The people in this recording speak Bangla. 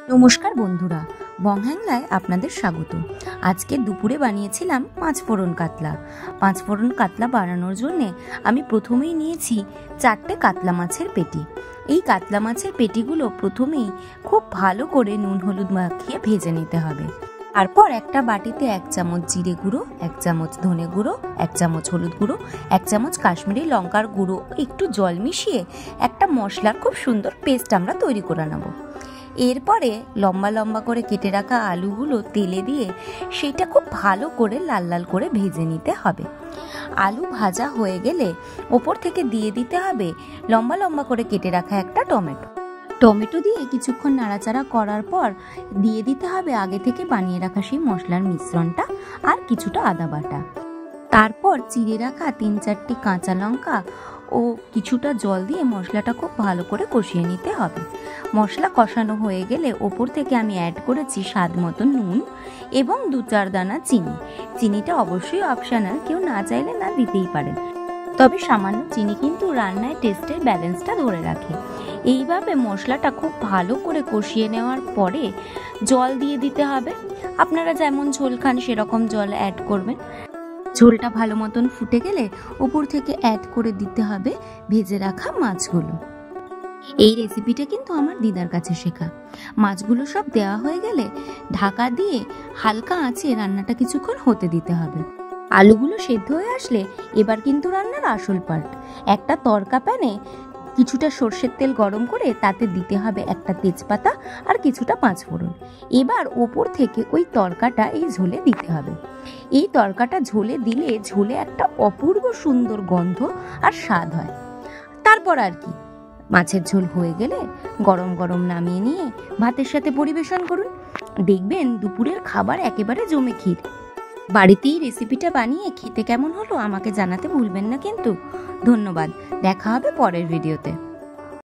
নমস্কার বন্ধুরা, বংহ্যাংলায় আপনাদের স্বাগত। আজকে দুপুরে বানিয়েছিলাম পাঁচফোড়ন কাতলা। পাঁচফোড়ন কাতলা বানানোর জন্য আমি প্রথমেই নিয়েছি 4টে কাতলা মাছের পেটি। এই কাতলা মাছের পেটিগুলো প্রথমেই খুব ভালো করে নুন হলুদ মাখিয়ে ভেজে নিতে হবে। তারপর একটা বাটিতে 1 চামচ জিরে গুঁড়ো, 1 চামচ ধনে গুঁড়ো, 1 চামচ হলুদ গুঁড়ো, 1 চামচ কাশ্মীরি লঙ্কার গুঁড়ো, একটু জল মিশিয়ে একটা মশলার খুব সুন্দর পেস্ট আমরা তৈরি করে নেব। এরপরে লম্বা লম্বা করে কেটে রাখা আলুগুলো তেলে দিয়ে সেটা খুব ভালো করে লাল লাল করে ভেজে নিতে হবে। আলু ভাজা হয়ে গেলে ওপর থেকে দিয়ে দিতে হবে লম্বা লম্বা করে কেটে রাখা একটা টমেটো দিয়ে কিছুক্ষণ নাড়াচাড়া করার পর দিয়ে দিতে হবে আগে থেকে বানিয়ে রাখা সেই মশলার মিশ্রণটা আর কিছুটা আদা বাটা। তারপর চিড়ে রাখা 3-4টি কাঁচা লঙ্কা ও কিছুটা জল দিয়ে মশলাটা খুব ভালো করে কষিয়ে নিতে হবে। মশলা কষানো হয়ে গেলে ওপর থেকে আমি অ্যাড করেছি স্বাদ মতো নুন এবং 2-4 দানা চিনি। চিনিটা অবশ্যই অপশনাল, কেউ না চাইলে না দিতেই পারেন, তবে সামান্য চিনি কিন্তু রান্নায় টেস্টের ব্যালেন্সটা ধরে রাখে। এইভাবে মশলাটা খুব ভালো করে কষিয়ে নেওয়ার পরে জল দিয়ে দিতে হবে। আপনারা যেমন ঝোল খান সেরকম জল অ্যাড করবেন। ঝোলটা ভালো মতন ফুটে গেলে উপর থেকে অ্যাড করে দিতে হবে ভেজে রাখা মাছগুলো। এই রেসিপিটা কিন্তু আমার দিদার কাছে শেখা। মাছগুলো সব দেওয়া হয়ে গেলে ঢাকা দিয়ে হালকা আঁচে রান্নাটা কিছুক্ষণ হতে দিতে হবে। আলুগুলো সেদ্ধ হয়ে আসলে এবার কিন্তু রান্নার আসল পার্ট। একটা তড়কা প্যানে কিছুটা সর্ষের তেল গরম করে তাতে দিতে হবে একটা তেজপাতা আর কিছুটা পাঁচফোড়ন। এবার ওপর থেকে ওই তড়কাটা এই ঝোলে দিতে হবে। এই তড়কাটা ঝোলে দিলে ঝোলে একটা অপূর্ব সুন্দর গন্ধ আর স্বাদ হয়। তারপর আর কি, মাছের ঝোল হয়ে গেলে গরম গরম নামিয়ে নিয়ে ভাতের সাথে পরিবেশন করুন। দেখবেন দুপুরের খাবার একেবারে জমে ক্ষীর। বাড়িতেই রেসিপিটা বানিয়ে খেতে কেমন হলো আমাকে জানাতে ভুলবেন না কিন্তু। ধন্যবাদ, দেখা হবে পরের ভিডিওতে।